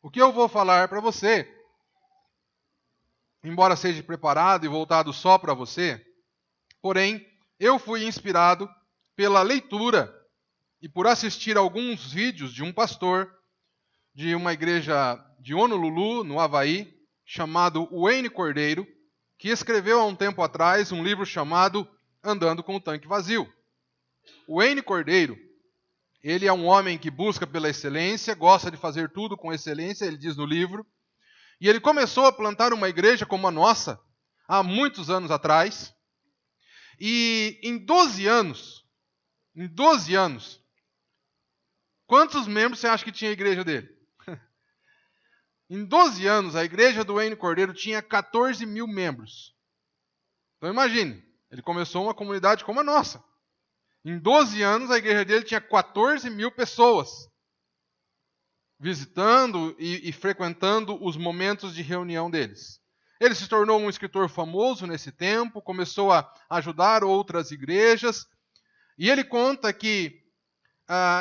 O que eu vou falar para você, embora seja preparado e voltado só para você, porém, eu fui inspirado pela leitura e por assistir alguns vídeos de um pastor de uma igreja de Honolulu, no Havaí, chamado Wayne Cordeiro, que escreveu há um tempo atrás um livro chamado Andando com o Tanque Vazio. Wayne Cordeiro, ele é um homem que busca pela excelência, gosta de fazer tudo com excelência, ele diz no livro, e ele começou a plantar uma igreja como a nossa, há muitos anos atrás, e em 12 anos, quantos membros você acha que tinha a igreja dele? Em 12 anos, a igreja do Wayne Cordeiro tinha 14 mil membros. Então imagine, ele começou uma comunidade como a nossa. Em 12 anos, a igreja dele tinha 14 mil pessoas visitando e frequentando os momentos de reunião deles. Ele se tornou um escritor famoso nesse tempo, começou a ajudar outras igrejas, e ele conta que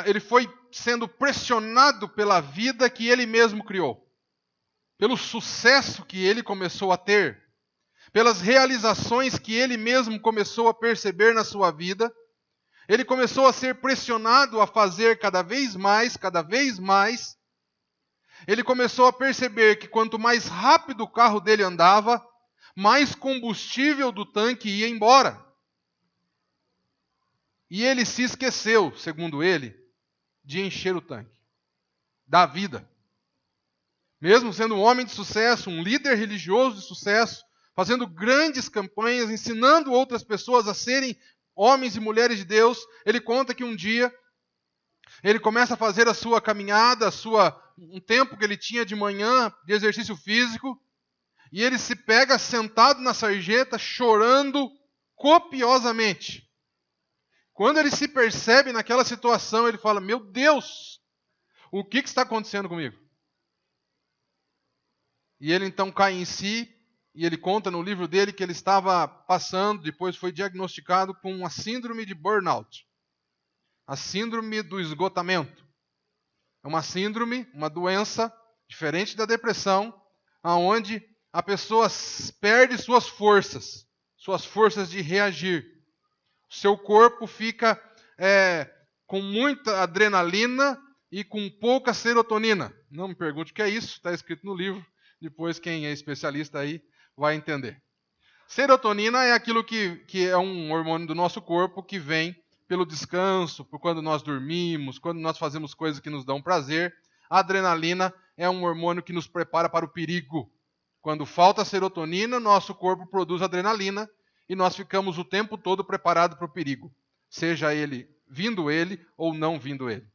ele foi sendo pressionado pela vida que ele mesmo criou, pelo sucesso que ele começou a ter, pelas realizações que ele mesmo começou a perceber na sua vida. Ele começou a ser pressionado a fazer cada vez mais. Ele começou a perceber que quanto mais rápido o carro dele andava, mais combustível do tanque ia embora. E ele se esqueceu, segundo ele, de encher o tanque da vida. Mesmo sendo um homem de sucesso, um líder religioso de sucesso, fazendo grandes campanhas, ensinando outras pessoas a serem homens e mulheres de Deus, ele conta que um dia ele começa a fazer a sua caminhada, um tempo que ele tinha de manhã de exercício físico, e ele se pega sentado na sarjeta, chorando copiosamente. Quando ele se percebe naquela situação, ele fala: meu Deus, o que está acontecendo comigo? E ele então cai em si, e ele conta no livro dele que ele estava passando, depois foi diagnosticado com a síndrome de burnout. A síndrome do esgotamento. É uma síndrome, uma doença, diferente da depressão, onde a pessoa perde suas forças de reagir. O seu corpo fica com muita adrenalina e com pouca serotonina. Não me pergunte o que é isso, está escrito no livro. Depois quem é especialista aí vai entender. Serotonina é aquilo que é um hormônio do nosso corpo que vem pelo descanso, por quando nós dormimos, quando nós fazemos coisas que nos dão prazer. A adrenalina é um hormônio que nos prepara para o perigo. Quando falta serotonina, nosso corpo produz adrenalina e nós ficamos o tempo todo preparados para o perigo, seja ele vindo ele ou não vindo ele.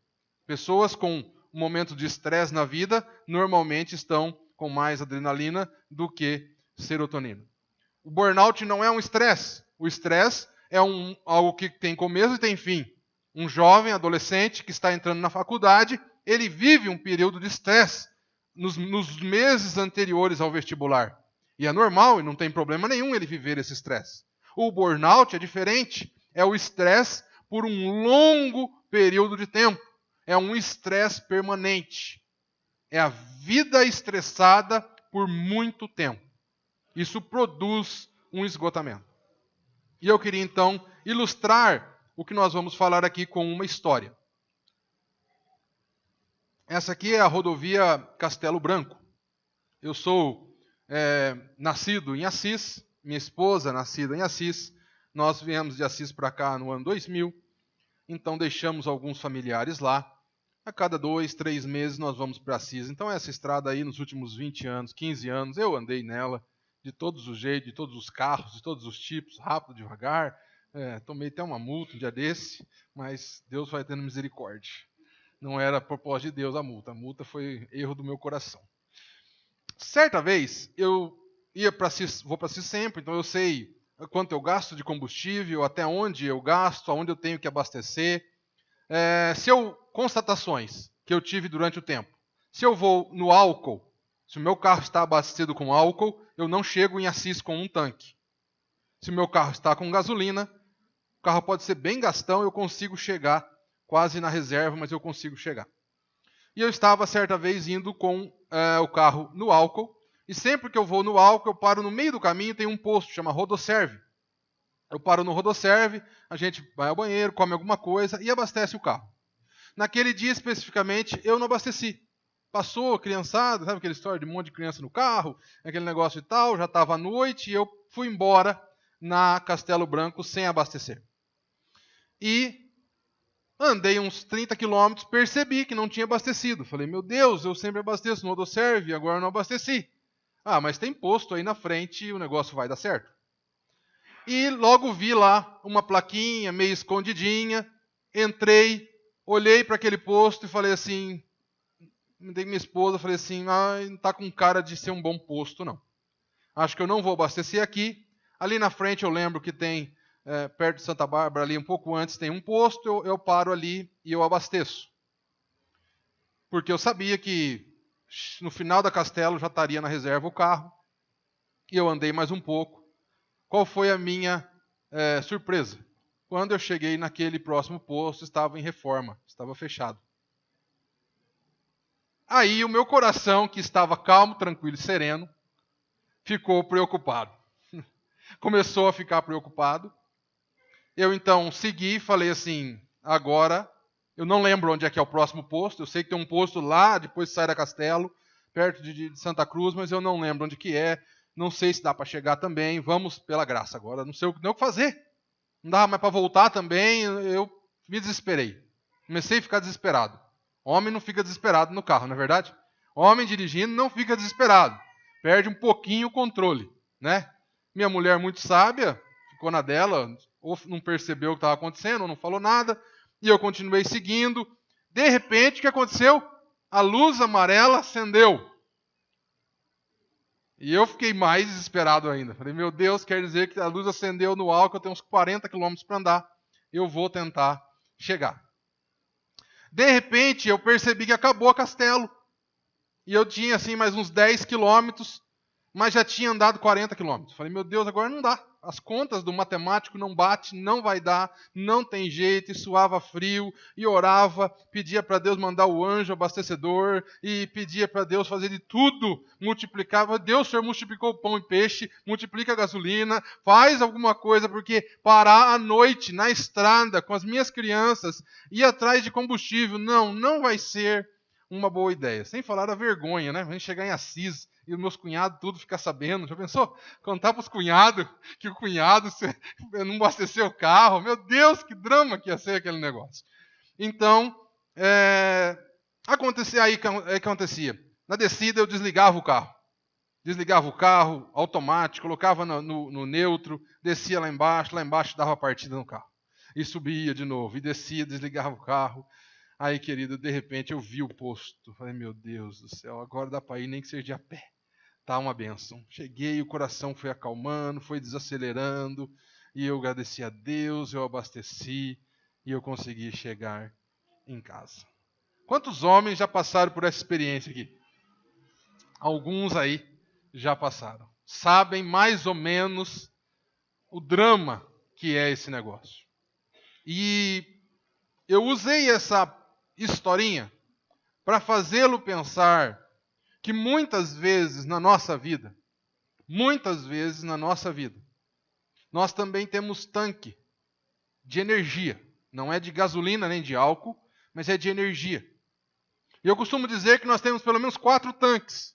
Pessoas com um momento de estresse na vida normalmente estão com mais adrenalina do que serotonina. O burnout não é um estresse. O estresse é algo que tem começo e tem fim. Um jovem, adolescente, que está entrando na faculdade, ele vive um período de estresse nos meses anteriores ao vestibular. E é normal, e não tem problema nenhum ele viver esse estresse. O burnout é diferente. É o estresse por um longo período de tempo. É um estresse permanente. É a vida estressada por muito tempo. Isso produz um esgotamento. E eu queria então ilustrar o que nós vamos falar aqui com uma história. Essa aqui é a rodovia Castelo Branco. Eu sou nascido em Assis, minha esposa nascida em Assis. Nós viemos de Assis para cá no ano 2000, então deixamos alguns familiares lá. A cada 2, 3 meses nós vamos para Assis. Então essa estrada aí nos últimos 20 anos, 15 anos, eu andei nela. De todos os jeitos, de todos os carros, de todos os tipos, rápido, devagar. Tomei até uma multa um dia desse, mas Deus vai tendo misericórdia. Não era propósito de Deus a multa foi erro do meu coração. Certa vez, eu vou para Assis sempre, então eu sei quanto eu gasto de combustível, até onde eu gasto, aonde eu tenho que abastecer. Constatações que eu tive durante o tempo. Se eu vou no álcool, se o meu carro está abastecido com álcool, eu não chego em Assis com um tanque. Se o meu carro está com gasolina, o carro pode ser bem gastão, eu consigo chegar quase na reserva, mas eu consigo chegar. E eu estava certa vez indo com o carro no álcool. E sempre que eu vou no álcool, eu paro no meio do caminho, tem um posto, chama Rodoserve. Eu paro no Rodoserve, a gente vai ao banheiro, come alguma coisa e abastece o carro. Naquele dia especificamente, eu não abasteci. Passou criançada, sabe aquela história de um monte de criança no carro, aquele negócio e tal, já estava à noite e eu fui embora na Castelo Branco sem abastecer. E andei uns 30 quilômetros, percebi que não tinha abastecido. Falei, meu Deus, eu sempre abasteço no Rodoserve, agora eu não abasteci. Ah, mas tem posto aí na frente e o negócio vai dar certo. E logo vi lá uma plaquinha meio escondidinha, entrei, olhei para aquele posto e falei assim, me dei minha esposa, falei assim, não está com cara de ser um bom posto, não. Acho que eu não vou abastecer aqui. Ali na frente eu lembro que tem, perto de Santa Bárbara, ali um pouco antes, tem um posto, eu paro ali e eu abasteço. Porque eu sabia que no final da Castelo já estaria na reserva o carro. E eu andei mais um pouco. Qual foi a minha surpresa? Quando eu cheguei naquele próximo posto, estava em reforma, estava fechado. Aí o meu coração, que estava calmo, tranquilo e sereno, ficou preocupado. Começou a ficar preocupado. Eu então segui e falei assim, agora, eu não lembro onde é que é o próximo posto, eu sei que tem um posto lá, depois sai da Castelo, perto de Santa Cruz, mas eu não lembro onde que é, não sei se dá para chegar também, vamos pela graça agora, não sei o que fazer. Não dava mais para voltar também, eu me desesperei. Comecei a ficar desesperado. Homem não fica desesperado no carro, não é verdade? Homem dirigindo não fica desesperado. Perde um pouquinho o controle, né? Minha mulher muito sábia, ficou na dela, ou não percebeu o que estava acontecendo, ou não falou nada, e eu continuei seguindo. De repente, o que aconteceu? A luz amarela acendeu. E eu fiquei mais desesperado ainda. Falei, meu Deus, quer dizer que a luz acendeu no álcool, eu tenho uns 40 quilômetros para andar. Eu vou tentar chegar. De repente, eu percebi que acabou a Castelo. E eu tinha, assim, mais uns 10 quilômetros, mas já tinha andado 40 quilômetros. Falei, meu Deus, agora não dá. As contas do matemático não bate, não vai dar, não tem jeito. E suava frio, e orava, pedia para Deus mandar o anjo abastecedor, e pedia para Deus fazer de tudo, multiplicava. Deus, o Senhor multiplicou o pão e peixe, multiplica a gasolina, faz alguma coisa, porque parar à noite na estrada com as minhas crianças, ir atrás de combustível, não vai ser uma boa ideia. Sem falar da vergonha, né? A gente chegar em Assis e os meus cunhados tudo ficar sabendo. Já pensou? Contar para os cunhados que o cunhado não abasteceu o carro. Meu Deus, que drama que ia ser aquele negócio. Então, acontecia aí que acontecia. Na descida eu desligava o carro. Desligava o carro automático, colocava no neutro, descia lá embaixo dava partida no carro. E subia de novo, e descia, desligava o carro. Aí, querido, de repente eu vi o posto. Falei, meu Deus do céu, agora dá para ir nem que seja a pé. Tá uma bênção. Cheguei, o coração foi acalmando, foi desacelerando. E eu agradeci a Deus, eu abasteci e eu consegui chegar em casa. Quantos homens já passaram por essa experiência aqui? Alguns aí já passaram. Sabem mais ou menos o drama que é esse negócio. E eu usei essa historinha para fazê-lo pensar que muitas vezes na nossa vida, nós também temos tanque de energia. Não é de gasolina nem de álcool, mas é de energia. E eu costumo dizer que nós temos pelo menos 4 tanques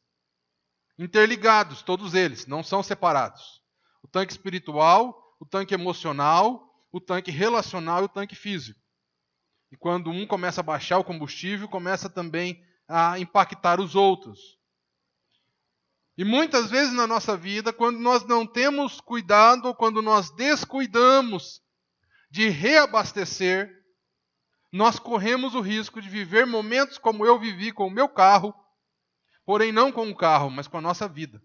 interligados, todos eles, não são separados. O tanque espiritual, o tanque emocional, o tanque relacional e o tanque físico. E quando um começa a baixar o combustível, começa também a impactar os outros. E muitas vezes na nossa vida, quando nós não temos cuidado, ou quando nós descuidamos de reabastecer, nós corremos o risco de viver momentos como eu vivi com o meu carro, porém não com o carro, mas com a nossa vida.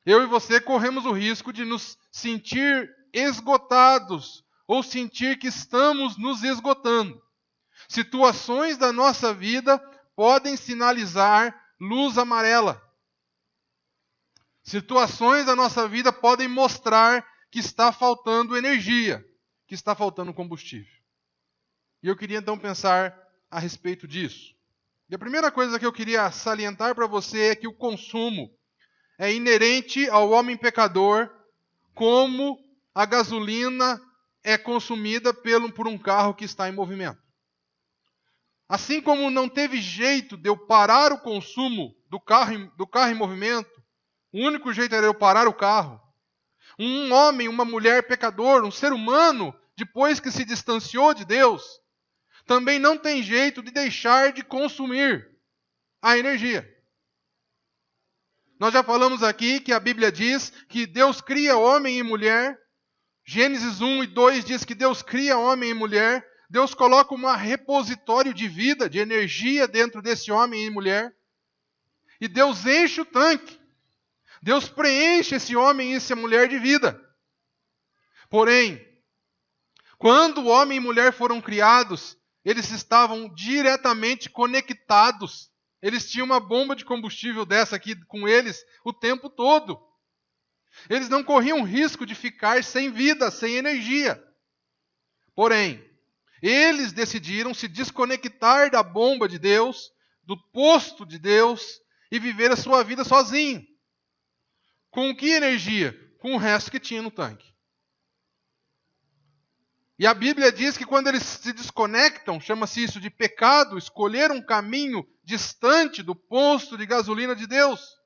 Eu e você corremos o risco de nos sentir esgotados, ou sentir que estamos nos esgotando. Situações da nossa vida podem sinalizar luz amarela. Situações da nossa vida podem mostrar que está faltando energia, que está faltando combustível. E eu queria então pensar a respeito disso. E a primeira coisa que eu queria salientar para você é que o consumo é inerente ao homem pecador, como a gasolina é consumida por um carro que está em movimento. Assim como não teve jeito de eu parar o consumo do carro em movimento, o único jeito era eu parar o carro. Um homem, uma mulher pecador, um ser humano, depois que se distanciou de Deus, também não tem jeito de deixar de consumir a energia. Nós já falamos aqui que a Bíblia diz que Deus cria homem e mulher. Gênesis 1 e 2 diz que Deus cria homem e mulher. Deus coloca um repositório de vida, de energia dentro desse homem e mulher. E Deus enche o tanque. Deus preenche esse homem e essa mulher de vida. Porém, quando o homem e mulher foram criados, eles estavam diretamente conectados. Eles tinham uma bomba de combustível dessa aqui com eles o tempo todo. Eles não corriam risco de ficar sem vida, sem energia. Porém, eles decidiram se desconectar da bomba de Deus, do posto de Deus, e viver a sua vida sozinho. Com que energia? Com o resto que tinha no tanque. E a Bíblia diz que quando eles se desconectam, chama-se isso de pecado, escolher um caminho distante do posto de gasolina de Deus.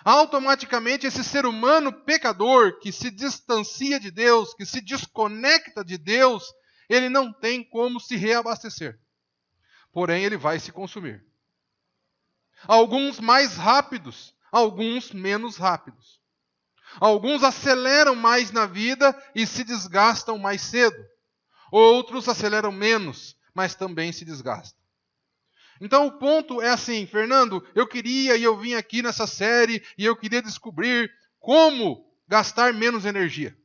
Automaticamente esse ser humano pecador que se distancia de Deus, que se desconecta de Deus, ele não tem como se reabastecer. Porém, ele vai se consumir. Alguns mais rápidos, alguns menos rápidos. Alguns aceleram mais na vida e se desgastam mais cedo. Outros aceleram menos, mas também se desgastam. Então o ponto é assim, Fernando, eu vim aqui nessa série e eu queria descobrir como gastar menos energia.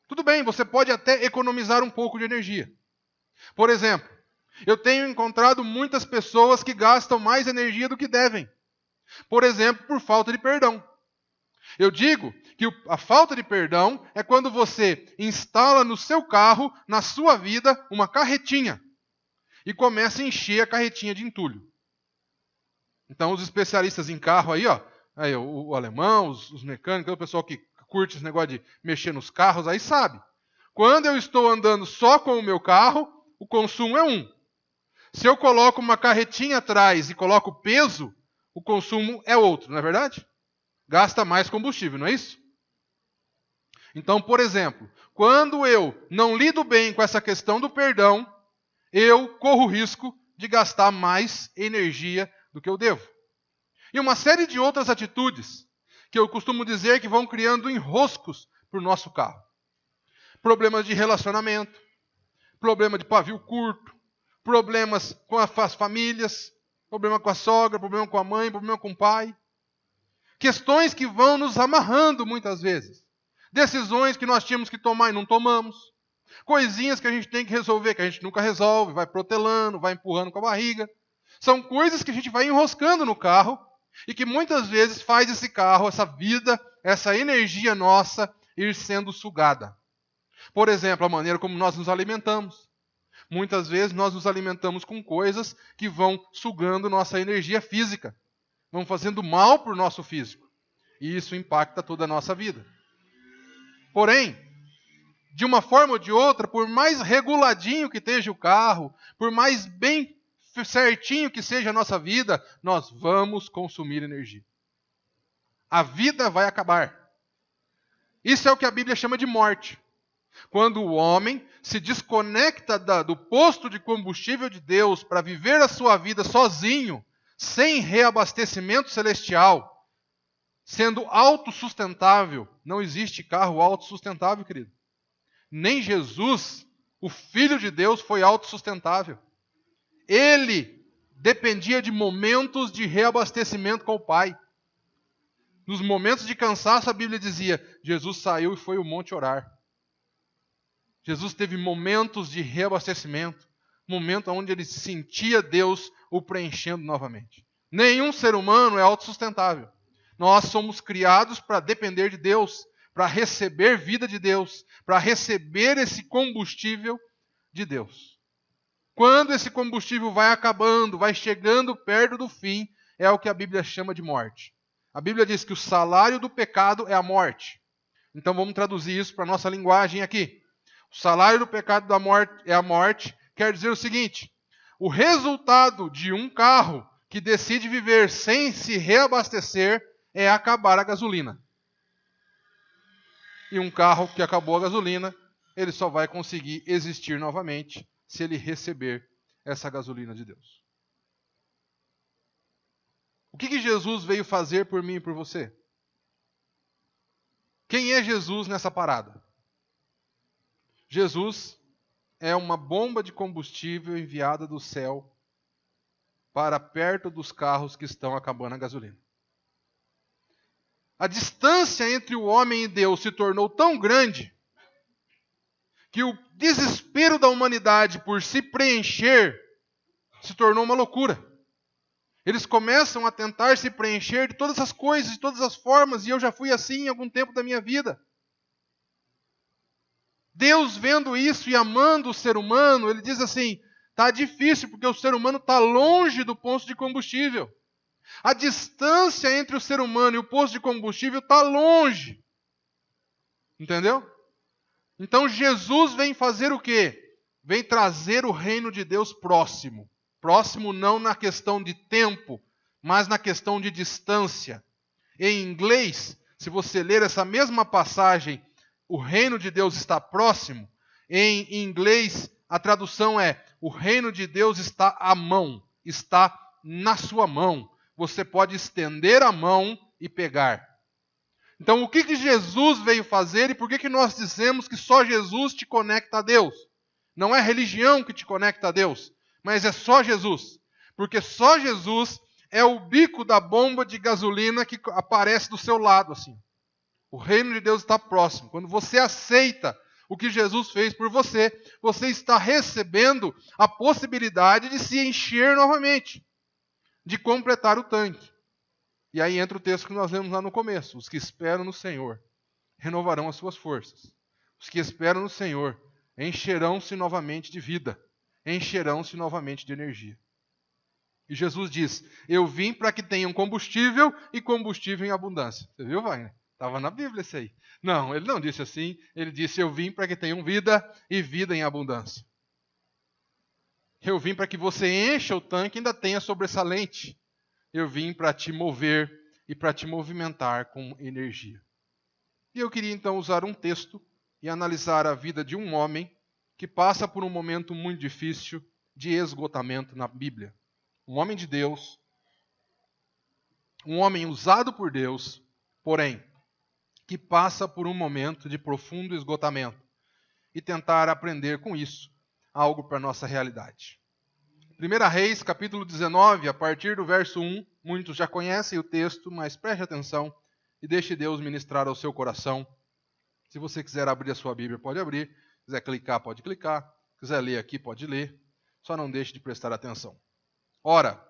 Tudo bem, você pode até economizar um pouco de energia. Por exemplo, eu tenho encontrado muitas pessoas que gastam mais energia do que devem. Por exemplo, por falta de perdão. Eu digo que a falta de perdão é quando você instala no seu carro, na sua vida, uma carretinha. E começa a encher a carretinha de entulho. Então, os especialistas em carro aí, o alemão, os mecânicos, o pessoal que curte esse negócio de mexer nos carros, aí sabe. Quando eu estou andando só com o meu carro, o consumo é 1. Se eu coloco uma carretinha atrás e coloco peso, o consumo é outro, não é verdade? Gasta mais combustível, não é isso? Então, por exemplo, quando eu não lido bem com essa questão do perdão, eu corro o risco de gastar mais energia do que eu devo. E uma série de outras atitudes que eu costumo dizer que vão criando enroscos para o nosso carro. Problemas de relacionamento, problema de pavio curto, problemas com as famílias, problema com a sogra, problema com a mãe, problema com o pai. Questões que vão nos amarrando muitas vezes. Decisões que nós tínhamos que tomar e não tomamos. Coisinhas que a gente tem que resolver, que a gente nunca resolve, vai protelando, vai empurrando com a barriga. São coisas que a gente vai enroscando no carro e que muitas vezes faz esse carro, essa vida, essa energia nossa ir sendo sugada. Por exemplo, a maneira como nós nos alimentamos. Muitas vezes nós nos alimentamos com coisas que vão sugando nossa energia física. Vão fazendo mal para o nosso físico. E isso impacta toda a nossa vida. Porém, de uma forma ou de outra, por mais reguladinho que esteja o carro, por mais bem certinho que seja a nossa vida, nós vamos consumir energia. A vida vai acabar. Isso é o que a Bíblia chama de morte. Quando o homem se desconecta do posto de combustível de Deus para viver a sua vida sozinho, sem reabastecimento celestial, sendo autossustentável. Não existe carro autossustentável, querido. Nem Jesus, o Filho de Deus, foi autossustentável. Ele dependia de momentos de reabastecimento com o Pai. Nos momentos de cansaço, a Bíblia dizia, Jesus saiu e foi ao monte orar. Jesus teve momentos de reabastecimento, momento onde ele sentia Deus o preenchendo novamente. Nenhum ser humano é autossustentável. Nós somos criados para depender de Deus, para receber vida de Deus, para receber esse combustível de Deus. Quando esse combustível vai acabando, vai chegando perto do fim, é o que a Bíblia chama de morte. A Bíblia diz que o salário do pecado é a morte. Então vamos traduzir isso para a nossa linguagem aqui. O salário do pecado da morte é a morte, quer dizer o seguinte: o resultado de um carro que decide viver sem se reabastecer é acabar a gasolina. E um carro que acabou a gasolina, ele só vai conseguir existir novamente se ele receber essa gasolina de Deus. O que Jesus veio fazer por mim e por você? Quem é Jesus nessa parada? Jesus é uma bomba de combustível enviada do céu para perto dos carros que estão acabando a gasolina. A distância entre o homem e Deus se tornou tão grande que o desespero da humanidade por se preencher se tornou uma loucura. Eles começam a tentar se preencher de todas as coisas, de todas as formas, e eu já fui assim em algum tempo da minha vida. Deus vendo isso e amando o ser humano, ele diz assim: está difícil porque o ser humano está longe do posto de combustível. A distância entre o ser humano e o posto de combustível está longe. Entendeu? Então Jesus vem fazer o quê? Vem trazer o reino de Deus próximo. Próximo não na questão de tempo, mas na questão de distância. Em inglês, se você ler essa mesma passagem, o reino de Deus está próximo, em inglês a tradução é: o reino de Deus está à mão, está na sua mão. Você pode estender a mão e pegar. Então o que Jesus veio fazer e por que nós dizemos que só Jesus te conecta a Deus? Não é religião que te conecta a Deus, mas é só Jesus. Porque só Jesus é o bico da bomba de gasolina que aparece do seu lado assim. O reino de Deus está próximo. Quando você aceita o que Jesus fez por você, você está recebendo a possibilidade de se encher novamente, de completar o tanque. E aí entra o texto que nós lemos lá no começo: os que esperam no Senhor renovarão as suas forças. Os que esperam no Senhor encherão-se novamente de vida, encherão-se novamente de energia. E Jesus diz: eu vim para que tenham combustível e combustível em abundância. Você viu, Wagner? Estava na Bíblia isso aí. Não, ele não disse assim. Ele disse: eu vim para que tenham vida e vida em abundância. Eu vim para que você encha o tanque e ainda tenha sobressalente. Eu vim para te mover e para te movimentar com energia. E eu queria então usar um texto e analisar a vida de um homem que passa por um momento muito difícil de esgotamento na Bíblia. Um homem de Deus, um homem usado por Deus, porém, que passa por um momento de profundo esgotamento e tentar aprender com isso algo para a nossa realidade. 1 Reis, capítulo 19, a partir do verso 1, muitos já conhecem o texto, mas preste atenção e deixe Deus ministrar ao seu coração. Se você quiser abrir a sua Bíblia, pode abrir. Se quiser clicar, pode clicar. Se quiser ler aqui, pode ler. Só não deixe de prestar atenção. Ora,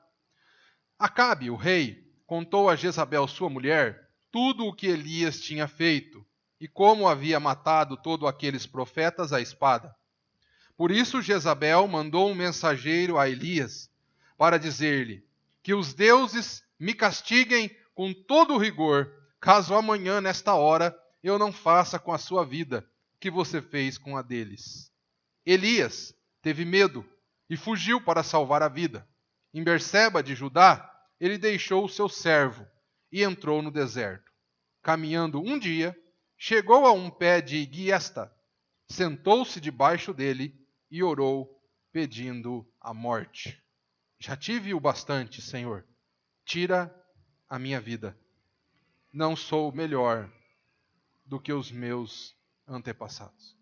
Acabe, o rei, contou a Jezabel, sua mulher, tudo o que Elias tinha feito e como havia matado todos aqueles profetas à espada. Por isso Jezabel mandou um mensageiro a Elias para dizer-lhe: que os deuses me castiguem com todo o rigor, caso amanhã, nesta hora, eu não faça com a sua vida o que você fez com a deles. Elias teve medo e fugiu para salvar a vida. Em Berseba de Judá, ele deixou o seu servo e entrou no deserto. Caminhando um dia, chegou a um pé de giesta, sentou-se debaixo dele e orou, pedindo a morte. Já tive o bastante, Senhor. Tira a minha vida. Não sou melhor do que os meus antepassados.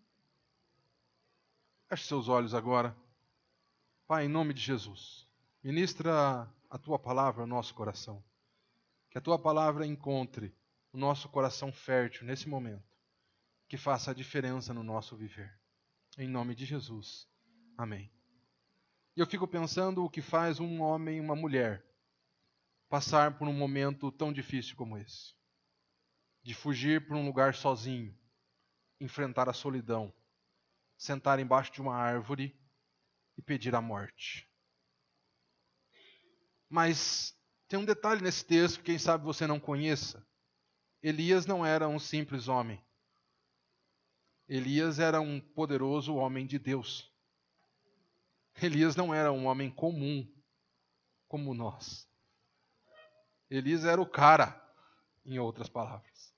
Feche seus olhos agora. Pai, em nome de Jesus, ministra a Tua palavra ao nosso coração. Que a Tua palavra encontre o nosso coração fértil nesse momento. Que faça a diferença no nosso viver. Em nome de Jesus. Amém. E eu fico pensando o que faz um homem e uma mulher passar por um momento tão difícil como esse. De fugir para um lugar sozinho, enfrentar a solidão, sentar embaixo de uma árvore e pedir a morte. Mas tem um detalhe nesse texto que quem sabe você não conheça. Elias não era um simples homem. Elias era um poderoso homem de Deus. Elias não era um homem comum como nós. Elias era o cara, em outras palavras.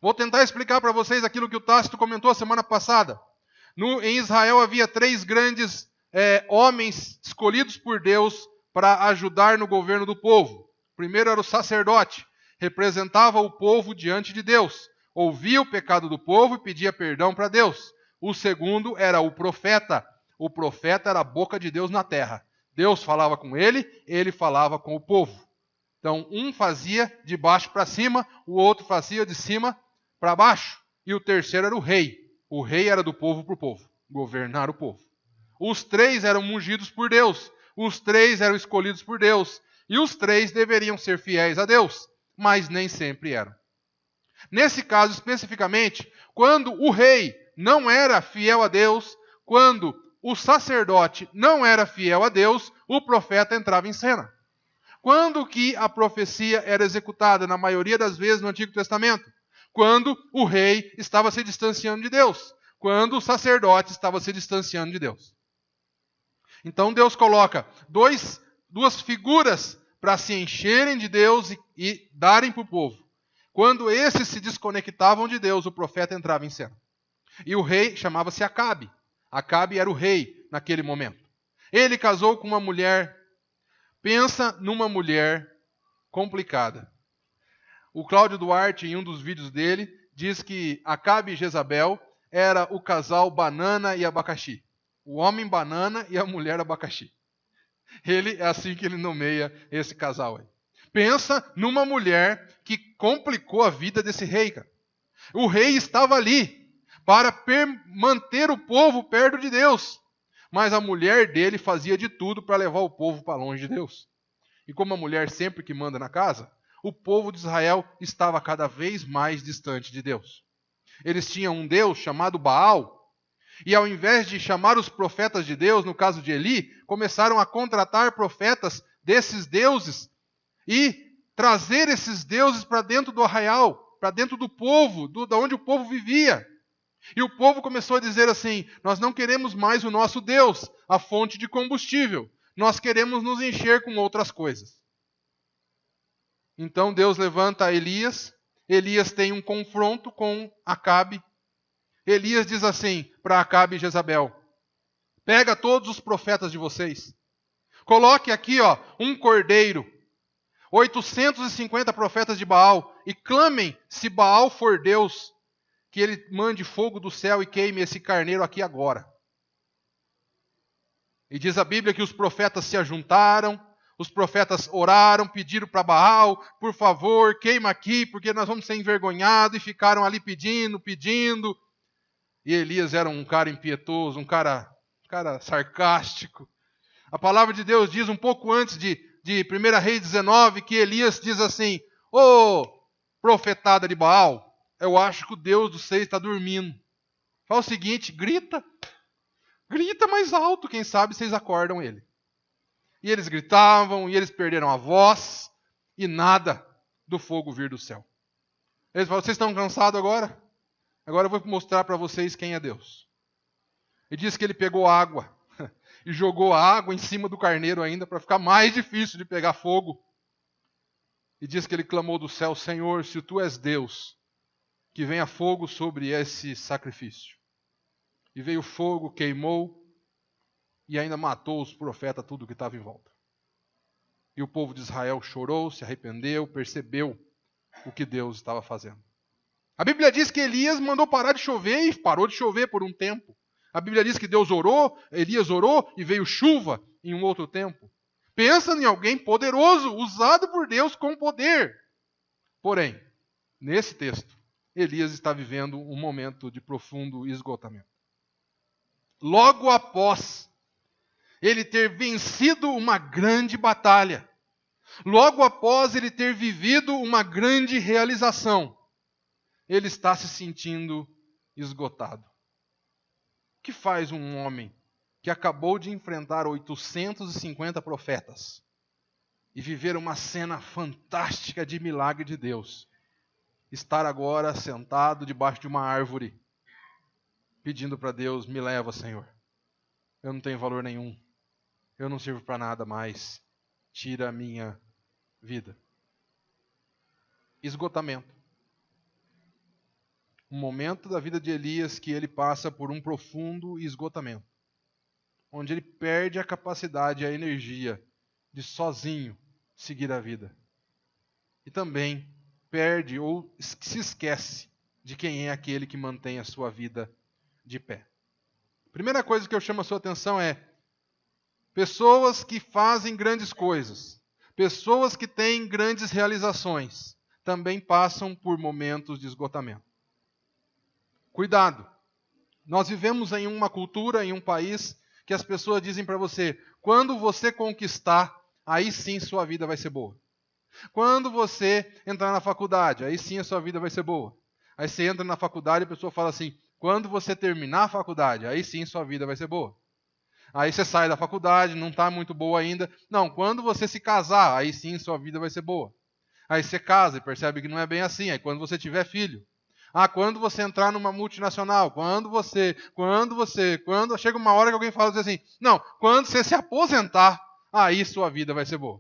Vou tentar explicar para vocês aquilo que o Tácito comentou a semana passada. Em Israel havia 3 grandes homens escolhidos por Deus para ajudar no governo do povo. O primeiro era o sacerdote, representava o povo diante de Deus, ouvia o pecado do povo e pedia perdão para Deus. O segundo era o profeta. O profeta era a boca de Deus na terra. Deus falava com ele, ele falava com o povo. Então, um fazia de baixo para cima, o outro fazia de cima para baixo. E o terceiro era o rei. O rei era do povo para o povo, governar o povo. Os 3 eram ungidos por Deus. Os 3 eram escolhidos por Deus. E os 3 deveriam ser fiéis a Deus, mas nem sempre eram. Nesse caso especificamente, quando o rei não era fiel a Deus, quando o sacerdote não era fiel a Deus, o profeta entrava em cena. Quando que a profecia era executada, na maioria das vezes no Antigo Testamento? Quando o rei estava se distanciando de Deus. Quando o sacerdote estava se distanciando de Deus. Então Deus coloca duas figuras para se encherem de Deus e darem para o povo. Quando esses se desconectavam de Deus, o profeta entrava em cena. E o rei chamava-se Acabe. Acabe era o rei naquele momento. Ele casou com uma mulher. Pensa numa mulher complicada. O Cláudio Duarte, em um dos vídeos dele, diz que Acabe e Jezabel era o casal banana e abacaxi. O homem banana e a mulher abacaxi. É assim que ele nomeia esse casal aí. Pensa numa mulher que complicou a vida desse rei, cara. O rei estava ali para manter o povo perto de Deus. Mas a mulher dele fazia de tudo para levar o povo para longe de Deus. E como a mulher sempre que manda na casa, o povo de Israel estava cada vez mais distante de Deus. Eles tinham um Deus chamado Baal. E ao invés de chamar os profetas de Deus, no caso de Eli, começaram a contratar profetas desses deuses e trazer esses deuses para dentro do arraial, para dentro do povo, da onde o povo vivia. E o povo começou a dizer assim: nós não queremos mais o nosso Deus, a fonte de combustível. Nós queremos nos encher com outras coisas. Então Deus levanta Elias. Elias tem um confronto com Acabe. Elias diz assim para Acabe e Jezabel: pega todos os profetas de vocês, coloque aqui um cordeiro, 850 profetas de Baal, e clamem, se Baal for Deus, que ele mande fogo do céu e queime esse carneiro aqui agora. E diz a Bíblia que os profetas se ajuntaram, os profetas oraram, pediram para Baal: por favor, queima aqui, porque nós vamos ser envergonhados, e ficaram ali pedindo. E Elias era um cara impietoso, um cara sarcástico. A palavra de Deus diz um pouco antes de 1 Reis 19, que Elias diz assim: ô profetada de Baal, eu acho que o Deus dos seis está dormindo. Faz o seguinte, grita mais alto, quem sabe vocês acordam ele. E eles gritavam, e eles perderam a voz, e nada do fogo vir do céu. Eles falaram: vocês estão cansados agora? Agora eu vou mostrar para vocês quem é Deus. E diz que ele pegou água e jogou a água em cima do carneiro ainda para ficar mais difícil de pegar fogo. E diz que ele clamou do céu: Senhor, se tu és Deus, que venha fogo sobre esse sacrifício. E veio fogo, queimou e ainda matou os profetas, tudo que estava em volta. E o povo de Israel chorou, se arrependeu, percebeu o que Deus estava fazendo. A Bíblia diz que Elias mandou parar de chover e parou de chover por um tempo. A Bíblia diz que Deus orou, Elias orou e veio chuva em um outro tempo. Pensa em alguém poderoso, usado por Deus com poder. Porém, nesse texto, Elias está vivendo um momento de profundo esgotamento. Logo após ele ter vencido uma grande batalha, logo após ele ter vivido uma grande realização, ele está se sentindo esgotado. O que faz um homem que acabou de enfrentar 850 profetas e viver uma cena fantástica de milagre de Deus, estar agora sentado debaixo de uma árvore, pedindo para Deus: me leva, Senhor. Eu não tenho valor nenhum. Eu não sirvo para nada mais. Tira a minha vida. Esgotamento. Um momento da vida de Elias que ele passa por um profundo esgotamento, onde ele perde a capacidade, a energia de sozinho seguir a vida. E também perde ou se esquece de quem é aquele que mantém a sua vida de pé. Primeira coisa que eu chamo a sua atenção é pessoas que fazem grandes coisas, pessoas que têm grandes realizações, também passam por momentos de esgotamento. Cuidado! Nós vivemos em uma cultura, em um país, que as pessoas dizem para você: quando você conquistar, aí sim sua vida vai ser boa. Quando você entrar na faculdade, aí sim a sua vida vai ser boa. Aí você entra na faculdade e a pessoa fala assim: quando você terminar a faculdade, aí sim sua vida vai ser boa. Aí você sai da faculdade, não está muito boa ainda. Não, quando você se casar, aí sim sua vida vai ser boa. Aí você casa e percebe que não é bem assim. Aí quando você tiver filho. Quando você entrar numa multinacional, quando chega uma hora que alguém fala assim: não, quando você se aposentar, aí sua vida vai ser boa.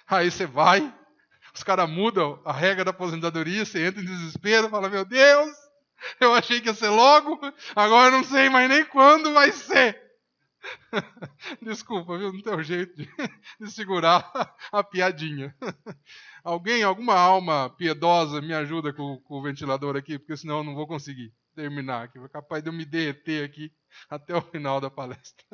Aí você vai, os caras mudam a regra da aposentadoria, você entra em desespero, fala: meu Deus, eu achei que ia ser logo, agora eu não sei mais nem quando vai ser. Desculpa, viu? Não tem jeito de segurar a piadinha. Alguma alma piedosa me ajuda com o ventilador aqui, porque senão eu não vou conseguir terminar aqui. É capaz de eu me derreter aqui até o final da palestra.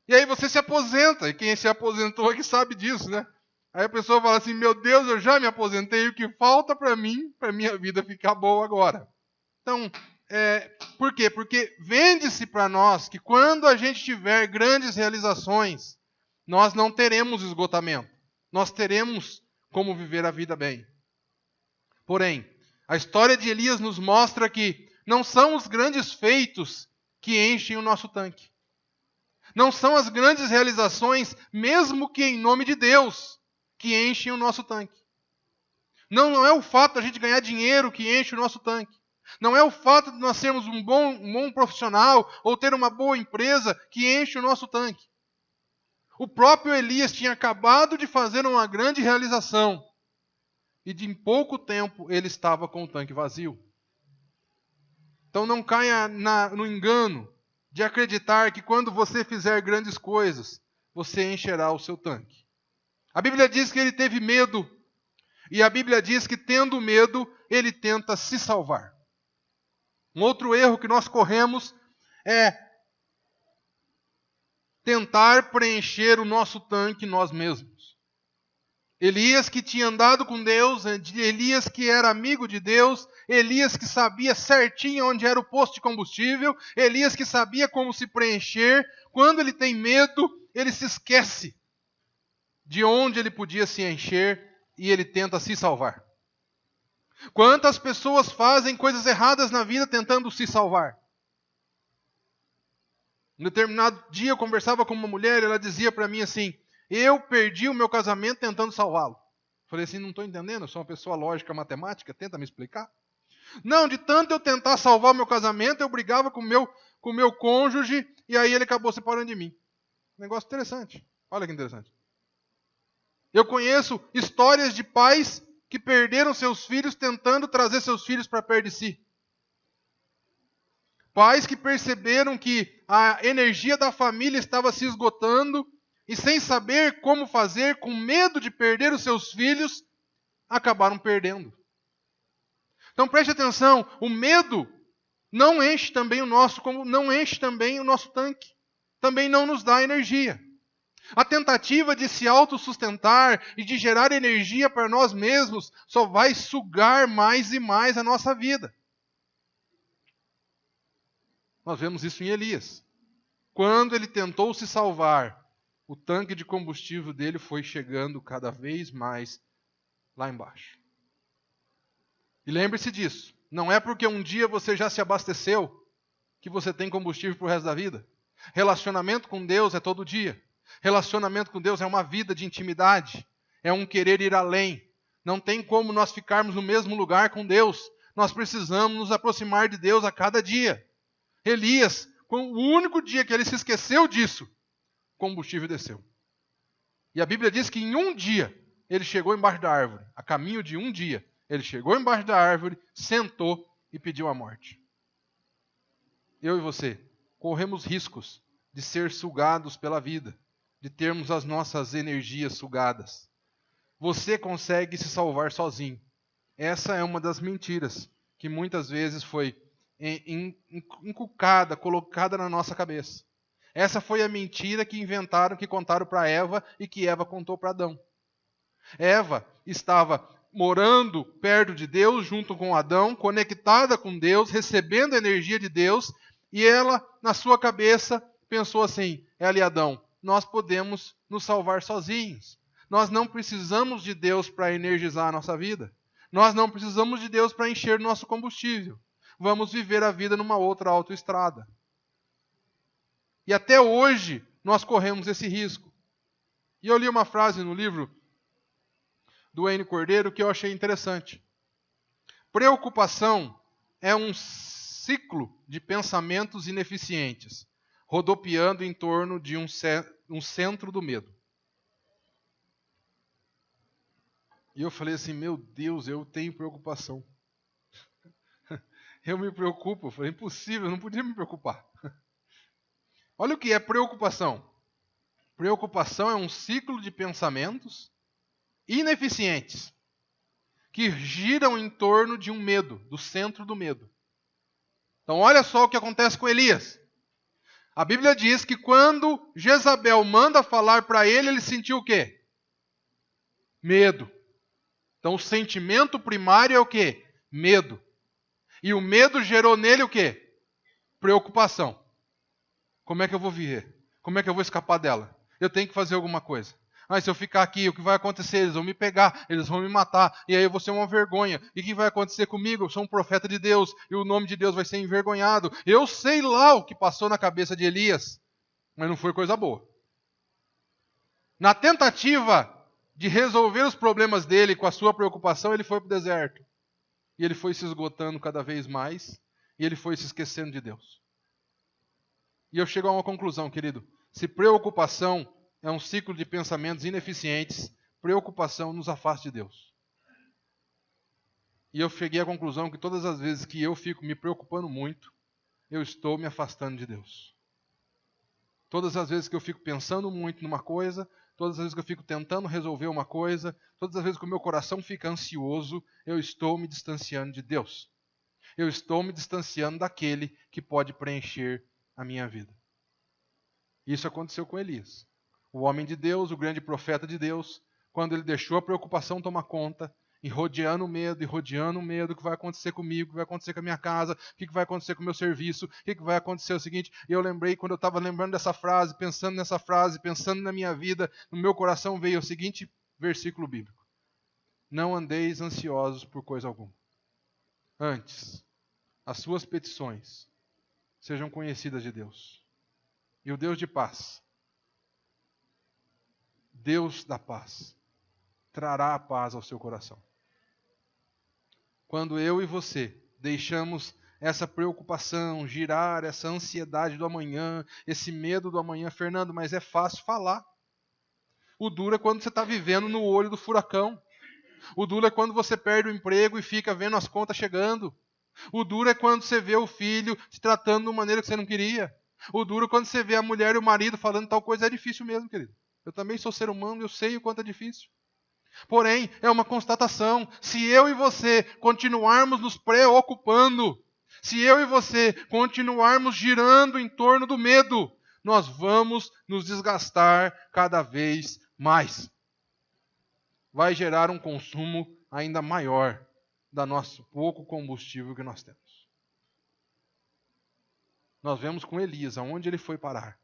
E aí você se aposenta, e quem se aposentou é que sabe disso, né? Aí a pessoa fala assim: meu Deus, eu já me aposentei, o que falta para mim, para minha vida ficar boa agora? Então, por quê? Porque vende-se para nós que quando a gente tiver grandes realizações, nós não teremos esgotamento. Nós teremos como viver a vida bem. Porém, a história de Elias nos mostra que não são os grandes feitos que enchem o nosso tanque. Não são as grandes realizações, mesmo que em nome de Deus, que enchem o nosso tanque. Não é o fato de a gente ganhar dinheiro que enche o nosso tanque. Não é o fato de nós sermos um bom profissional ou ter uma boa empresa que enche o nosso tanque. O próprio Elias tinha acabado de fazer uma grande realização e em pouco tempo ele estava com o tanque vazio. Então não caia no engano de acreditar que quando você fizer grandes coisas, você encherá o seu tanque. A Bíblia diz que ele teve medo, e a Bíblia diz que tendo medo, ele tenta se salvar. Um outro erro que nós corremos é tentar preencher o nosso tanque nós mesmos. Elias que tinha andado com Deus, Elias que era amigo de Deus, Elias que sabia certinho onde era o posto de combustível, Elias que sabia como se preencher. Quando ele tem medo, ele se esquece de onde ele podia se encher e ele tenta se salvar. Quantas pessoas fazem coisas erradas na vida tentando se salvar? Um determinado dia eu conversava com uma mulher e ela dizia para mim assim: eu perdi o meu casamento tentando salvá-lo. Falei assim: não estou entendendo, eu sou uma pessoa lógica, matemática, tenta me explicar. Não, de tanto eu tentar salvar o meu casamento, eu brigava com o meu cônjuge e aí ele acabou separando de mim. Negócio interessante. Olha que interessante. Eu conheço histórias de pais que perderam seus filhos tentando trazer seus filhos para perto de si. Pais que perceberam que a energia da família estava se esgotando e sem saber como fazer, com medo de perder os seus filhos, acabaram perdendo. Então preste atenção, o medo não enche também o nosso, como não enche também o nosso tanque. Também não nos dá energia. A tentativa de se autossustentar e de gerar energia para nós mesmos só vai sugar mais e mais a nossa vida. Nós vemos isso em Elias. Quando ele tentou se salvar, o tanque de combustível dele foi chegando cada vez mais lá embaixo. E lembre-se disso. Não é porque um dia você já se abasteceu que você tem combustível para o resto da vida. Relacionamento com Deus é todo dia. Relacionamento com Deus é uma vida de intimidade. É um querer ir além. Não tem como nós ficarmos no mesmo lugar com Deus. Nós precisamos nos aproximar de Deus a cada dia. Elias, o único dia que ele se esqueceu disso, o combustível desceu. E a Bíblia diz que em um dia ele chegou embaixo da árvore. A caminho de um dia, ele chegou embaixo da árvore, sentou e pediu a morte. Eu e você corremos riscos de ser sugados pela vida, de termos as nossas energias sugadas. Você consegue se salvar sozinho. Essa é uma das mentiras que muitas vezes foi inculcada, colocada na nossa cabeça. Essa foi a mentira que inventaram, que contaram para Eva e que Eva contou para Adão. Eva estava morando perto de Deus, junto com Adão, conectada com Deus, recebendo a energia de Deus, e ela, na sua cabeça, pensou assim: ela e Adão, nós podemos nos salvar sozinhos. Nós não precisamos de Deus para energizar a nossa vida. Nós não precisamos de Deus para encher nosso combustível. Vamos viver a vida numa outra autoestrada. E até hoje nós corremos esse risco. E eu li uma frase no livro do Wayne Cordeiro que eu achei interessante. Preocupação é um ciclo de pensamentos ineficientes, rodopiando em torno de um centro do medo. E eu falei assim: meu Deus, eu tenho preocupação. Eu me preocupo. Eu falei: impossível, eu não podia me preocupar. Olha o que é preocupação. Preocupação é um ciclo de pensamentos ineficientes que giram em torno de um medo, do centro do medo. Então olha só o que acontece com Elias. A Bíblia diz que quando Jezabel manda falar para ele, ele sentiu o quê? Medo. Então o sentimento primário é o quê? Medo. E o medo gerou nele o quê? Preocupação. Como é que eu vou viver? Como é que eu vou escapar dela? Eu tenho que fazer alguma coisa. Se eu ficar aqui, o que vai acontecer? Eles vão me pegar, eles vão me matar, e aí eu vou ser uma vergonha. E o que vai acontecer comigo? Eu sou um profeta de Deus, e o nome de Deus vai ser envergonhado. Eu sei lá o que passou na cabeça de Elias, mas não foi coisa boa. Na tentativa de resolver os problemas dele com a sua preocupação, ele foi para o deserto. E ele foi se esgotando cada vez mais, e ele foi se esquecendo de Deus. E eu chego a uma conclusão, querido. Se preocupação é um ciclo de pensamentos ineficientes, preocupação nos afasta de Deus. E eu cheguei à conclusão que todas as vezes que eu fico me preocupando muito, eu estou me afastando de Deus. Todas as vezes que eu fico pensando muito numa coisa, todas as vezes que eu fico tentando resolver uma coisa, todas as vezes que o meu coração fica ansioso, eu estou me distanciando de Deus. Eu estou me distanciando daquele que pode preencher a minha vida. Isso aconteceu com Elias. O homem de Deus, o grande profeta de Deus, quando ele deixou a preocupação tomar conta, e rodeando o medo, o que vai acontecer comigo, o que vai acontecer com a minha casa, o que vai acontecer com o meu serviço, o que vai acontecer é o seguinte, eu lembrei, quando eu estava lembrando dessa frase, pensando nessa frase, pensando na minha vida, no meu coração veio o seguinte versículo bíblico: não andeis ansiosos por coisa alguma. Antes, as suas petições sejam conhecidas de Deus. E o Deus de paz, Deus da paz, trará a paz ao seu coração. Quando eu e você deixamos essa preocupação girar, essa ansiedade do amanhã, esse medo do amanhã, Fernando, mas é fácil falar. O duro é quando você está vivendo no olho do furacão. O duro é quando você perde o emprego e fica vendo as contas chegando. O duro é quando você vê o filho se tratando de uma maneira que você não queria. O duro é quando você vê a mulher e o marido falando tal coisa. É difícil mesmo, querido. Eu também sou ser humano e eu sei o quanto é difícil. Porém, é uma constatação. Se eu e você continuarmos nos preocupando, se eu e você continuarmos girando em torno do medo, nós vamos nos desgastar cada vez mais. Vai gerar um consumo ainda maior do nosso pouco combustível que nós temos. Nós vemos com Elias, aonde ele foi parar.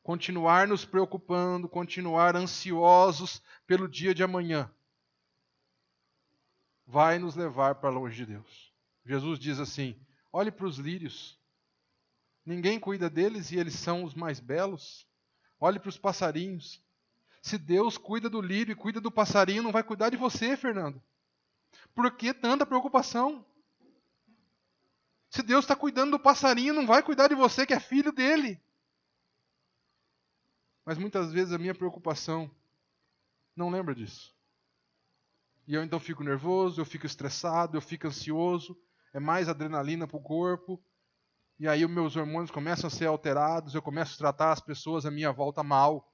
Continuar nos preocupando, continuar ansiosos pelo dia de amanhã, vai nos levar para longe de Deus. Jesus diz assim: olhe para os lírios, Ninguém cuida deles e eles são os mais belos. Olhe para os passarinhos. Se Deus cuida do lírio e cuida do passarinho, não vai cuidar de você, Fernando. Por que tanta preocupação? Se Deus está cuidando do passarinho, não vai cuidar de você, que é filho dele. Mas muitas vezes a minha preocupação não lembra disso. E eu então fico nervoso, eu fico estressado, eu fico ansioso, é mais adrenalina para o corpo, e aí os meus hormônios começam a ser alterados, eu começo a tratar as pessoas à minha volta mal,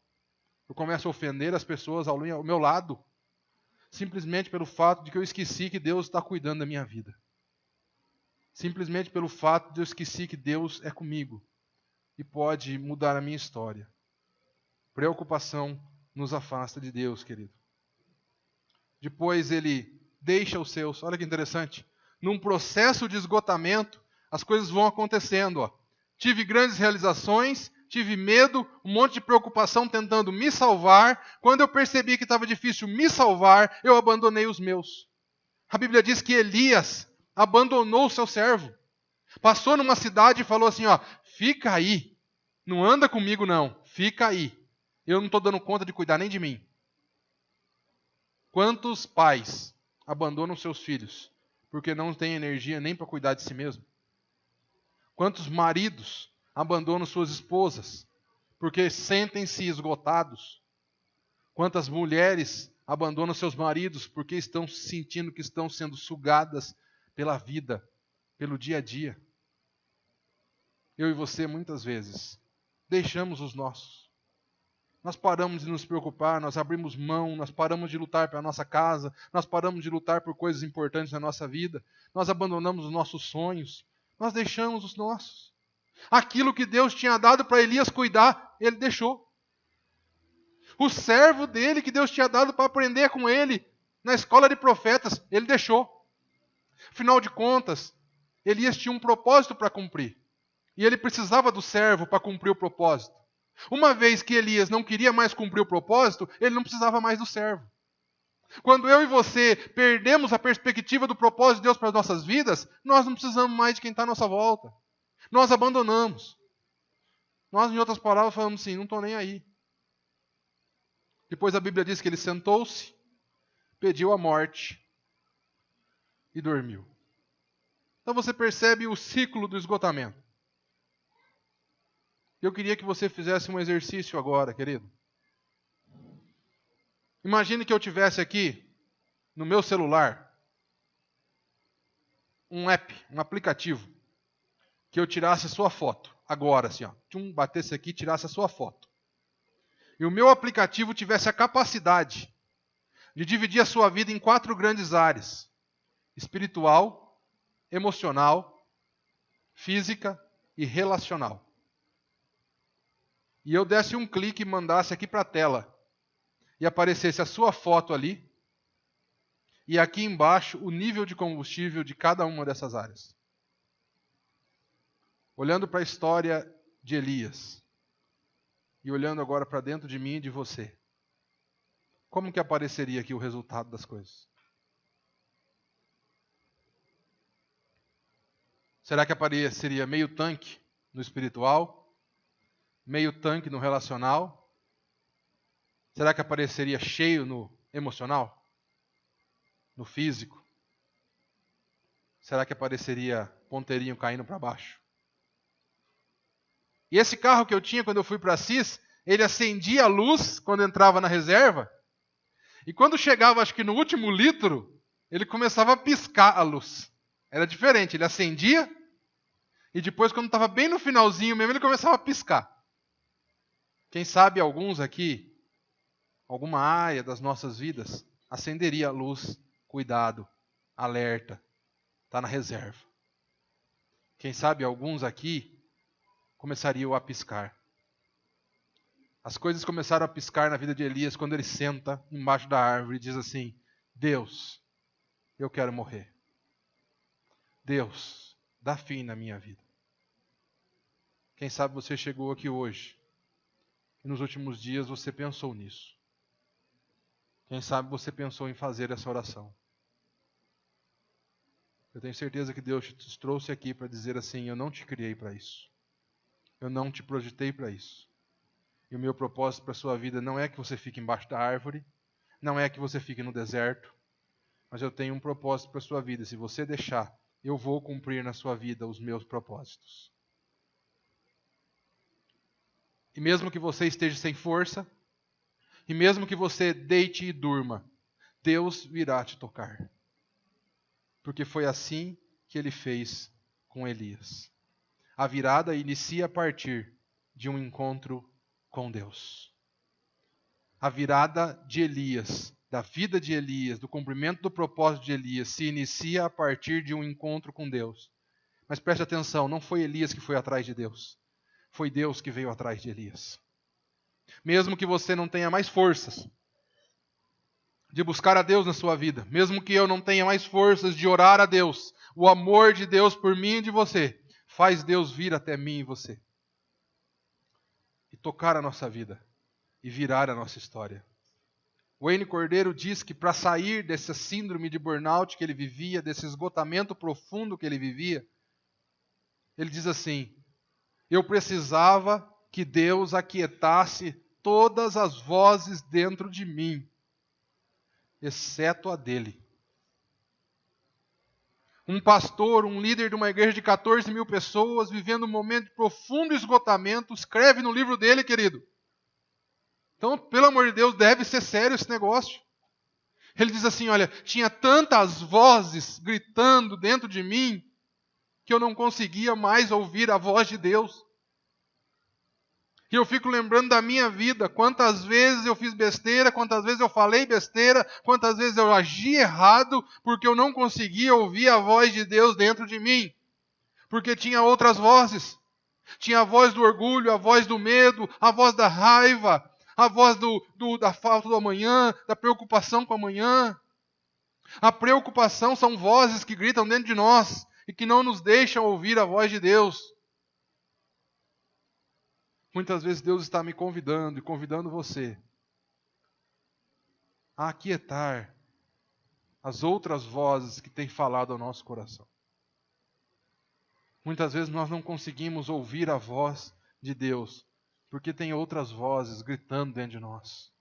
eu começo a ofender as pessoas ao meu lado, simplesmente pelo fato de que eu esqueci que Deus está cuidando da minha vida. Simplesmente pelo fato de eu esqueci que Deus é comigo e pode mudar a minha história. Preocupação nos afasta de Deus, querido. Depois ele deixa os seus. Olha que interessante. Num processo de esgotamento, as coisas vão acontecendo. Ó. Tive grandes realizações, tive medo, um monte de preocupação tentando me salvar. Quando eu percebi que estava difícil me salvar, eu abandonei os meus. A Bíblia diz que Elias abandonou o seu servo. Passou numa cidade e falou assim, ó, fica aí. Não anda comigo não, fica aí. Eu não estou dando conta de cuidar nem de mim. Quantos pais abandonam seus filhos porque não têm energia nem para cuidar de si mesmo? Quantos maridos abandonam suas esposas porque sentem-se esgotados? Quantas mulheres abandonam seus maridos porque estão sentindo que estão sendo sugadas pela vida, pelo dia a dia? Eu e você, muitas vezes, deixamos os nossos. Nós paramos de nos preocupar, nós abrimos mão, nós paramos de lutar pela nossa casa, nós paramos de lutar por coisas importantes na nossa vida, nós abandonamos os nossos sonhos, nós deixamos os nossos. Aquilo que Deus tinha dado para Elias cuidar, ele deixou. O servo dele que Deus tinha dado para aprender com ele na escola de profetas, ele deixou. Afinal de contas, Elias tinha um propósito para cumprir. E ele precisava do servo para cumprir o propósito. Uma vez que Elias não queria mais cumprir o propósito, ele não precisava mais do servo. Quando eu e você perdemos a perspectiva do propósito de Deus para as nossas vidas, nós não precisamos mais de quem está à nossa volta. Nós abandonamos. Nós, em outras palavras, falamos assim, não estou nem aí. Depois a Bíblia diz que ele sentou-se, pediu a morte e dormiu. Então você percebe o ciclo do esgotamento. Eu queria que você fizesse um exercício agora, querido. Imagine que eu tivesse aqui, no meu celular, um app, um aplicativo, que eu tirasse a sua foto, agora assim, ó, batesse aqui e tirasse a sua foto. E o meu aplicativo tivesse a capacidade de dividir a sua vida em 4 grandes áreas: espiritual, emocional, física e relacional. E eu desse um clique e mandasse aqui para a tela, e aparecesse a sua foto ali, e aqui embaixo o nível de combustível de cada uma dessas áreas. Olhando para a história de Elias, e olhando agora para dentro de mim e de você, como que apareceria aqui o resultado das coisas? Será que apareceria meio tanque no espiritual? Meio tanque no relacional? Será que apareceria cheio no emocional? No físico? Será que apareceria ponteirinho caindo para baixo? E esse carro que eu tinha quando eu fui para Assis, ele acendia a luz quando entrava na reserva, e quando chegava, acho que no último litro, ele começava a piscar a luz. Era diferente, ele acendia, e depois quando estava bem no finalzinho mesmo, ele começava a piscar. Quem sabe alguns aqui, alguma área das nossas vidas, acenderia a luz, cuidado, alerta, está na reserva. Quem sabe alguns aqui começariam a piscar. As coisas começaram a piscar na vida de Elias quando ele senta embaixo da árvore e diz assim: Deus, eu quero morrer. Deus, dá fim na minha vida. Quem sabe você chegou aqui hoje e nos últimos dias você pensou nisso. Quem sabe você pensou em fazer essa oração. Eu tenho certeza que Deus te trouxe aqui para dizer assim: eu não te criei para isso. Eu não te projetei para isso. E o meu propósito para a sua vida não é que você fique embaixo da árvore, não é que você fique no deserto, mas eu tenho um propósito para a sua vida. Se você deixar, eu vou cumprir na sua vida os meus propósitos. E mesmo que você esteja sem força, e mesmo que você deite e durma, Deus virá te tocar. Porque foi assim que ele fez com Elias. A virada inicia a partir de um encontro com Deus. A virada de Elias, da vida de Elias, do cumprimento do propósito de Elias, se inicia a partir de um encontro com Deus. Mas preste atenção, não foi Elias que foi atrás de Deus. Foi Deus que veio atrás de Elias. Mesmo que você não tenha mais forças de buscar a Deus na sua vida, mesmo que eu não tenha mais forças de orar a Deus, o amor de Deus por mim e de você, faz Deus vir até mim e você. E tocar a nossa vida. E virar a nossa história. Wayne Cordeiro diz que para sair dessa síndrome de burnout que ele vivia, desse esgotamento profundo que ele vivia, ele diz assim: eu precisava que Deus aquietasse todas as vozes dentro de mim, exceto a dele. Um pastor, um líder de uma igreja de 14 mil pessoas, vivendo um momento de profundo esgotamento, escreve no livro dele, querido. Então, pelo amor de Deus, deve ser sério esse negócio. Ele diz assim, olha, tinha tantas vozes gritando dentro de mim, que eu não conseguia mais ouvir a voz de Deus. E eu fico lembrando da minha vida, quantas vezes eu fiz besteira, quantas vezes eu falei besteira, quantas vezes eu agi errado, porque eu não conseguia ouvir a voz de Deus dentro de mim. Porque tinha outras vozes. Tinha a voz do orgulho, a voz do medo, a voz da raiva, a voz da falta do amanhã, da preocupação com o amanhã. A preocupação são vozes que gritam dentro de nós e que não nos deixam ouvir a voz de Deus. Muitas vezes Deus está me convidando e convidando você a aquietar as outras vozes que têm falado ao nosso coração. Muitas vezes nós não conseguimos ouvir a voz de Deus, porque tem outras vozes gritando dentro de nós.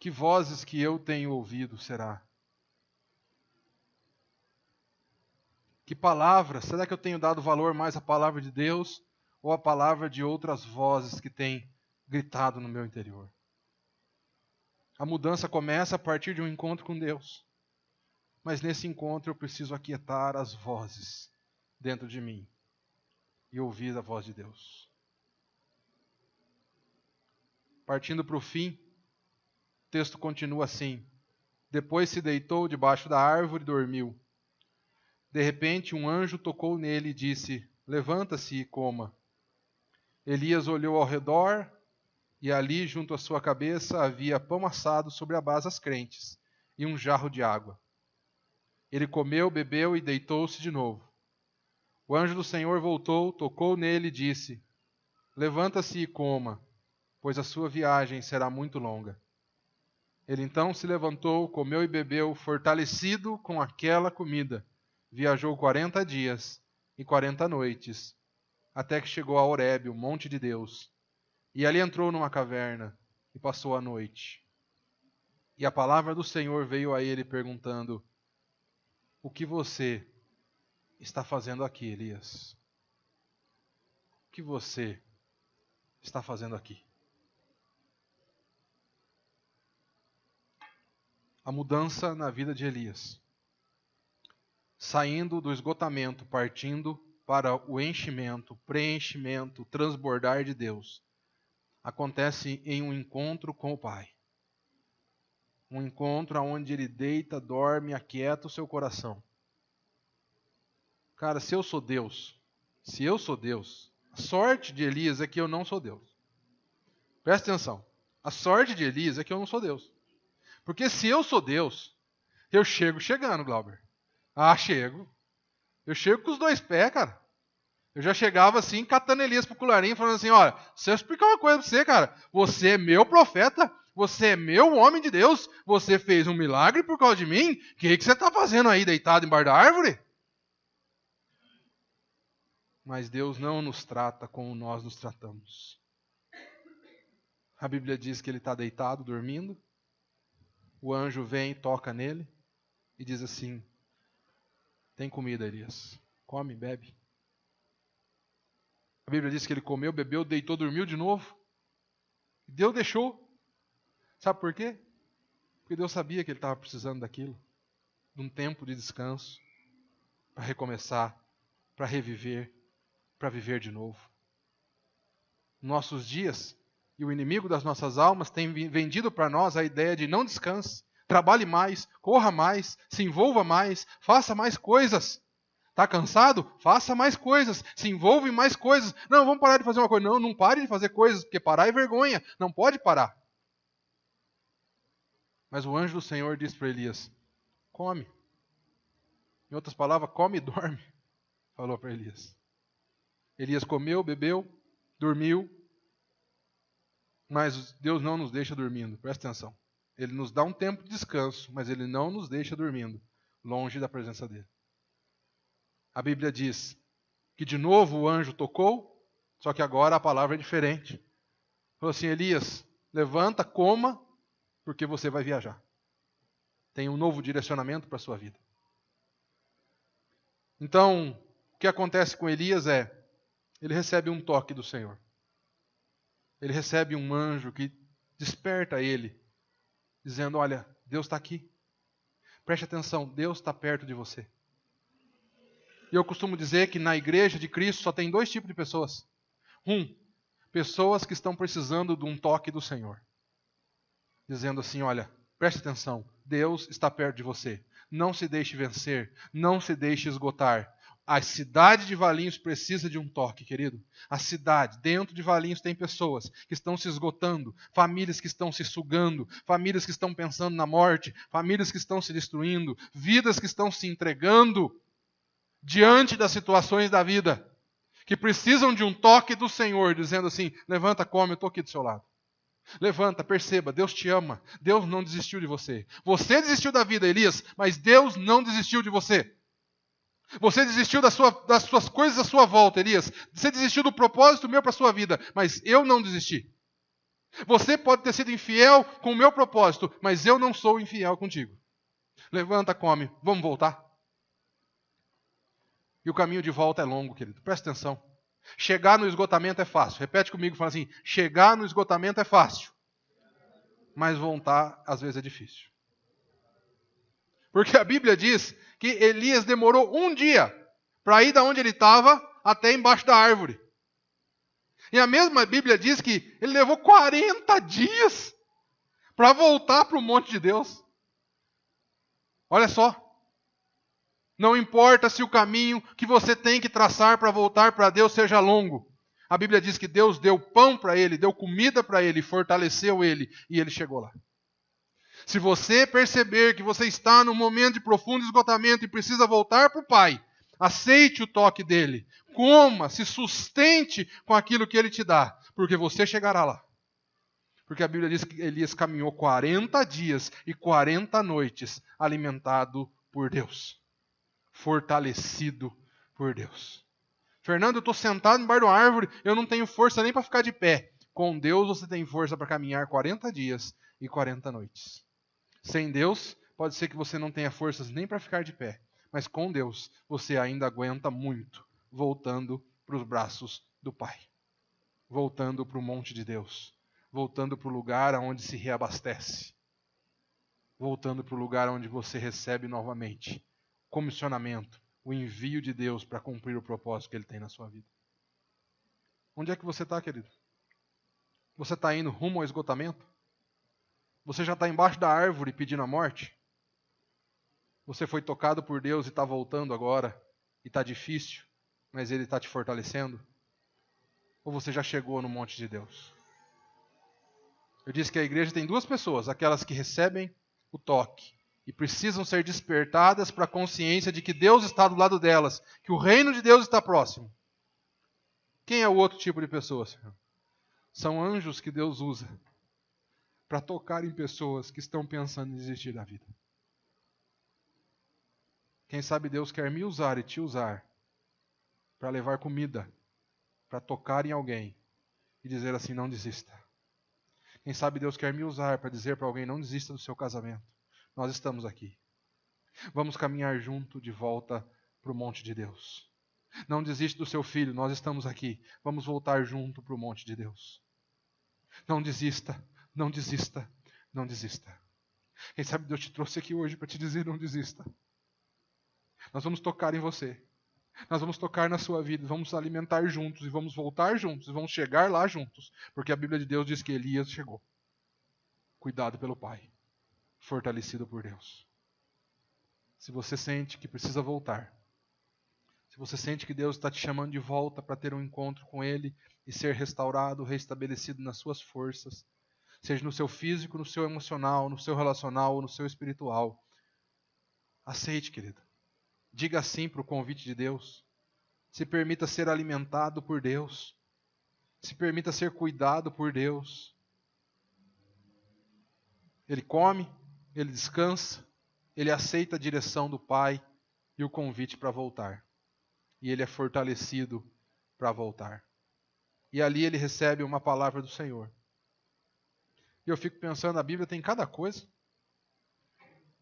Que vozes que eu tenho ouvido será? Que palavra? Será que eu tenho dado valor mais à palavra de Deus ou à palavra de outras vozes que têm gritado no meu interior? A mudança começa a partir de um encontro com Deus. Mas nesse encontro eu preciso aquietar as vozes dentro de mim e ouvir a voz de Deus. Partindo para o fim, o texto continua assim. Depois se deitou debaixo da árvore e dormiu. De repente um anjo tocou nele e disse, levanta-se e coma. Elias olhou ao redor e ali junto à sua cabeça havia pão assado sobre a brasas crentes e um jarro de água. Ele comeu, bebeu e deitou-se de novo. O anjo do Senhor voltou, tocou nele e disse, levanta-se e coma, pois a sua viagem será muito longa. Ele então se levantou, comeu e bebeu, fortalecido com aquela comida. Viajou 40 dias e 40 noites, até que chegou a Horebe, o monte de Deus. E ali entrou numa caverna e passou a noite. E a palavra do Senhor veio a ele perguntando, o que você está fazendo aqui, Elias? O que você está fazendo aqui? A mudança na vida de Elias. Saindo do esgotamento, partindo para o enchimento, preenchimento, transbordar de Deus, acontece em um encontro com o Pai. Um encontro onde ele deita, dorme, aquieta o seu coração. Cara, se eu sou Deus, a sorte de Elias é que eu não sou Deus. Presta atenção. A sorte de Elias é que eu não sou Deus. Porque se eu sou Deus, eu chego chegando, Glauber. Chego. Eu chego com os dois pés, cara. Eu já chegava assim, catando Elias pro colarinho, falando assim, olha, se eu explicar uma coisa pra você, cara, você é meu profeta, você é meu homem de Deus, você fez um milagre por causa de mim, o que você está fazendo aí deitado embaixo da árvore? Mas Deus não nos trata como nós nos tratamos. A Bíblia diz que ele está deitado, dormindo. O anjo vem, toca nele e diz assim: tem comida, Elias. Come, bebe. A Bíblia diz que ele comeu, bebeu, deitou, dormiu de novo. Deus deixou. Sabe por quê? Porque Deus sabia que ele estava precisando daquilo. De um tempo de descanso. Para recomeçar. Para reviver. Para viver de novo. Nossos dias, e o inimigo das nossas almas tem vendido para nós a ideia de não descanse. Trabalhe mais, corra mais, se envolva mais, faça mais coisas. Está cansado? Faça mais coisas. Se envolva em mais coisas. Não, vamos parar de fazer uma coisa. Não, não pare de fazer coisas, porque parar é vergonha. Não pode parar. Mas o anjo do Senhor disse para Elias: come. Em outras palavras, come e dorme. Falou para Elias. Elias comeu, bebeu, dormiu. Mas Deus não nos deixa dormindo. Presta atenção. Ele nos dá um tempo de descanso, mas Ele não nos deixa dormindo, longe da presença dEle. A Bíblia diz que de novo o anjo tocou, só que agora a palavra é diferente. Falou assim: Elias, levanta, coma, porque você vai viajar. Tem um novo direcionamento para a sua vida. Então, o que acontece com Elias é, ele recebe um toque do Senhor. Ele recebe um anjo que desperta ele, dizendo: olha, Deus está aqui. Preste atenção, Deus está perto de você. E eu costumo dizer que na igreja de Cristo só tem dois tipos de pessoas. Pessoas que estão precisando de um toque do Senhor. Dizendo assim: olha, preste atenção, Deus está perto de você. Não se deixe vencer, não se deixe esgotar. A cidade de Valinhos precisa de um toque, querido. A cidade, dentro de Valinhos tem pessoas que estão se esgotando, famílias que estão se sugando, famílias que estão pensando na morte, famílias que estão se destruindo, vidas que estão se entregando diante das situações da vida, que precisam de um toque do Senhor, dizendo assim: levanta, come, eu estou aqui do seu lado. Levanta, perceba, Deus te ama, Deus não desistiu de você. Você desistiu da vida, Elias, mas Deus não desistiu de você. Você desistiu das suas coisas à sua volta, Elias. Você desistiu do propósito meu para a sua vida, mas eu não desisti. Você pode ter sido infiel com o meu propósito, mas eu não sou infiel contigo. Levanta, come, vamos voltar. E o caminho de volta é longo, querido. Presta atenção. Chegar no esgotamento é fácil. Repete comigo, fala assim: chegar no esgotamento é fácil. Mas voltar, às vezes, é difícil. Porque a Bíblia diz que Elias demorou um dia para ir da onde ele estava até embaixo da árvore. E a mesma Bíblia diz que ele levou 40 dias para voltar para o monte de Deus. Olha só. Não importa se o caminho que você tem que traçar para voltar para Deus seja longo. A Bíblia diz que Deus deu pão para ele, deu comida para ele, fortaleceu ele e ele chegou lá. Se você perceber que você está num momento de profundo esgotamento e precisa voltar para o Pai, aceite o toque dele, coma, se sustente com aquilo que ele te dá, porque você chegará lá. Porque a Bíblia diz que Elias caminhou 40 dias e 40 noites alimentado por Deus. Fortalecido por Deus. Fernando, eu estou sentado embaixo de uma árvore, eu não tenho força nem para ficar de pé. Com Deus você tem força para caminhar 40 dias e 40 noites. Sem Deus, pode ser que você não tenha forças nem para ficar de pé. Mas com Deus, você ainda aguenta muito, voltando para os braços do Pai. Voltando para o monte de Deus. Voltando para o lugar onde se reabastece. Voltando para o lugar onde você recebe novamente comissionamento, o envio de Deus para cumprir o propósito que Ele tem na sua vida. Onde é que você está, querido? Você está indo rumo ao esgotamento? Você já está embaixo da árvore pedindo a morte? Você foi tocado por Deus e está voltando agora, e está difícil, mas Ele está te fortalecendo? Ou você já chegou no monte de Deus? Eu disse que a igreja tem duas pessoas, aquelas que recebem o toque, e precisam ser despertadas para a consciência de que Deus está do lado delas, que o reino de Deus está próximo. Quem é o outro tipo de pessoa, Senhor? São anjos que Deus usa para tocar em pessoas que estão pensando em desistir da vida. Quem sabe Deus quer me usar e te usar para levar comida, para tocar em alguém e dizer assim: não desista. Quem sabe Deus quer me usar para dizer para alguém: não desista do seu casamento. Nós estamos aqui. Vamos caminhar junto de volta para o monte de Deus. Não desista do seu filho, nós estamos aqui. Vamos voltar junto para o monte de Deus. Não desista, não desista, não desista. Quem sabe Deus te trouxe aqui hoje para te dizer: não desista. Nós vamos tocar em você. Nós vamos tocar na sua vida, vamos alimentar juntos e vamos voltar juntos e vamos chegar lá juntos. Porque a Bíblia de Deus diz que Elias chegou. Cuidado pelo Pai, fortalecido por Deus. Se você sente que precisa voltar, se você sente que Deus está te chamando de volta para ter um encontro com Ele e ser restaurado, restabelecido nas suas forças, seja no seu físico, no seu emocional, no seu relacional ou no seu espiritual, aceite, querido. Diga sim para o convite de Deus. Se permita ser alimentado por Deus. Se permita ser cuidado por Deus. Ele come, ele descansa, ele aceita a direção do Pai e o convite para voltar. E ele é fortalecido para voltar. E ali ele recebe uma palavra do Senhor. E eu fico pensando, a Bíblia tem cada coisa.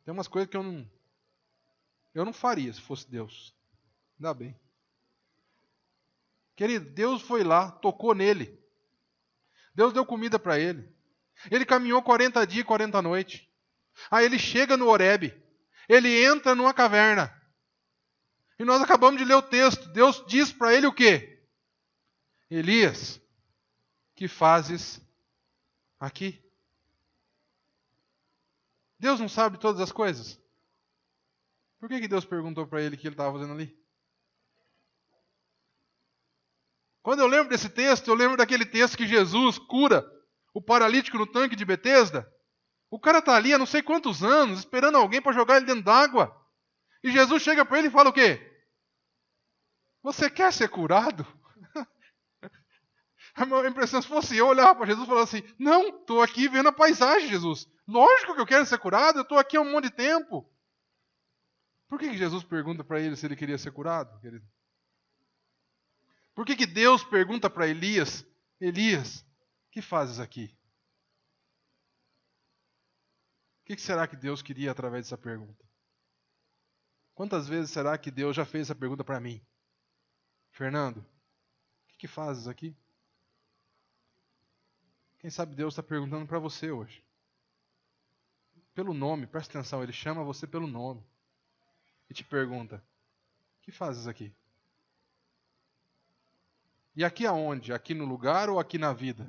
Tem umas coisas que eu não faria se fosse Deus. Ainda bem. Querido, Deus foi lá, tocou nele. Deus deu comida para ele. Ele caminhou 40 dias e 40 noites. Aí ele chega no Horebe. Ele entra numa caverna. E nós acabamos de ler o texto. Deus diz para ele o quê? Elias, que fazes aqui? Deus não sabe todas as coisas? Por que Deus perguntou para ele o que ele estava fazendo ali? Quando eu lembro desse texto, eu lembro daquele texto que Jesus cura o paralítico no tanque de Betesda. O cara está ali há não sei quantos anos, esperando alguém para jogar ele dentro d'água. E Jesus chega para ele e fala o quê? Você quer ser curado? A minha impressão, se fosse eu olhar para Jesus e falar assim: não, estou aqui vendo a paisagem, Jesus. Lógico que eu quero ser curado, eu estou aqui há um monte de tempo. Por que Jesus pergunta para ele se ele queria ser curado, querido? Por que Deus pergunta para Elias: Elias, o que fazes aqui? O que será que Deus queria através dessa pergunta? Quantas vezes será que Deus já fez essa pergunta para mim? Fernando, o que fazes aqui? Quem sabe Deus está perguntando para você hoje. Pelo nome, presta atenção, Ele chama você pelo nome. E te pergunta: o que fazes aqui? E aqui aonde? Aqui no lugar ou aqui na vida?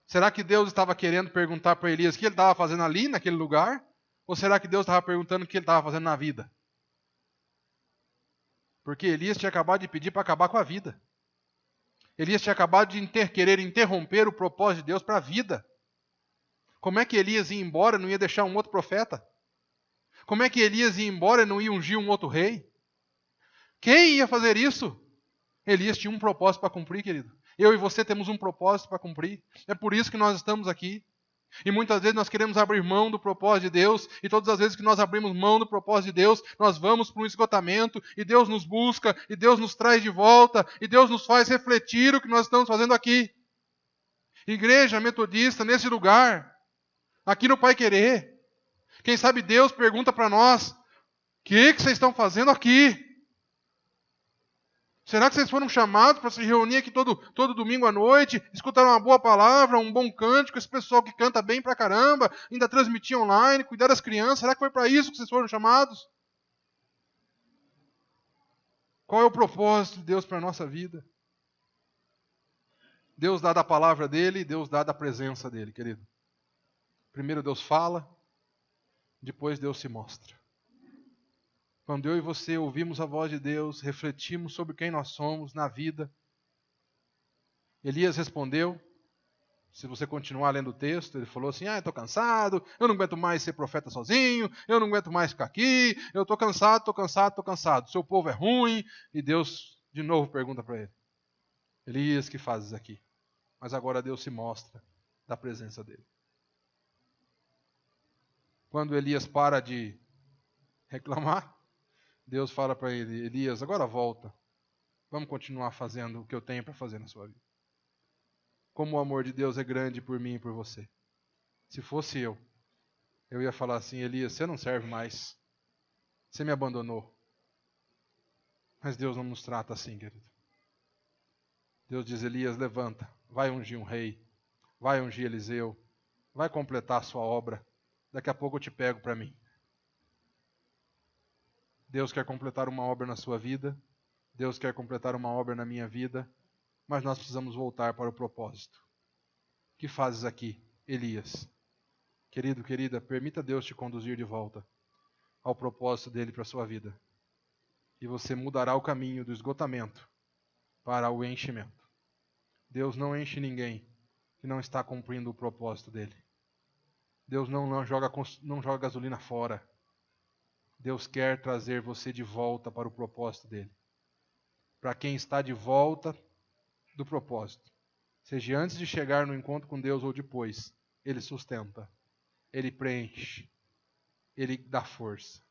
Será que Deus estava querendo perguntar para Elias o que ele estava fazendo ali, naquele lugar? Ou será que Deus estava perguntando o que ele estava fazendo na vida? Porque Elias tinha acabado de pedir para acabar com a vida. Elias tinha acabado de querer interromper o propósito de Deus para a vida. Como é que Elias ia embora e não ia deixar um outro profeta? Como é que Elias ia embora e não ia ungir um outro rei? Quem ia fazer isso? Elias tinha um propósito para cumprir, querido. Eu e você temos um propósito para cumprir. É por isso que nós estamos aqui. E muitas vezes nós queremos abrir mão do propósito de Deus, e todas as vezes que nós abrimos mão do propósito de Deus, nós vamos para um esgotamento, e Deus nos busca, e Deus nos traz de volta, e Deus nos faz refletir o que nós estamos fazendo aqui. Igreja Metodista, nesse lugar, aqui no Pai Querer. Quem sabe Deus pergunta para nós: o que vocês estão fazendo aqui? Será que vocês foram chamados para se reunir aqui todo domingo à noite, escutar uma boa palavra, um bom cântico, esse pessoal que canta bem pra caramba, ainda transmitir online, cuidar das crianças? Será que foi para isso que vocês foram chamados? Qual é o propósito de Deus para a nossa vida? Deus dá da palavra dele, Deus dá da presença dele, querido. Primeiro Deus fala, depois Deus se mostra. Quando eu e você ouvimos a voz de Deus, refletimos sobre quem nós somos na vida. Elias respondeu, se você continuar lendo o texto, ele falou assim: estou cansado, eu não aguento mais ser profeta sozinho, eu não aguento mais ficar aqui, eu estou cansado, seu povo é ruim. E Deus de novo pergunta para ele: Elias, o que fazes aqui? Mas agora Deus se mostra da presença dele. Quando Elias para de reclamar, Deus fala para ele: Elias, agora volta. Vamos continuar fazendo o que eu tenho para fazer na sua vida. Como o amor de Deus é grande por mim e por você. Se fosse eu ia falar assim: Elias, você não serve mais. Você me abandonou. Mas Deus não nos trata assim, querido. Deus diz: Elias, levanta, vai ungir um rei, vai ungir Eliseu, vai completar a sua obra. Daqui a pouco eu te pego para mim. Deus quer completar uma obra na sua vida, Deus quer completar uma obra na minha vida, mas nós precisamos voltar para o propósito. O que fazes aqui, Elias? Querido, querida, permita Deus te conduzir de volta ao propósito dele para a sua vida. E você mudará o caminho do esgotamento para o enchimento. Deus não enche ninguém que não está cumprindo o propósito dele. Deus não joga gasolina fora. Deus quer trazer você de volta para o propósito dele. Para quem está de volta do propósito, seja antes de chegar no encontro com Deus ou depois, ele sustenta, ele preenche, ele dá força.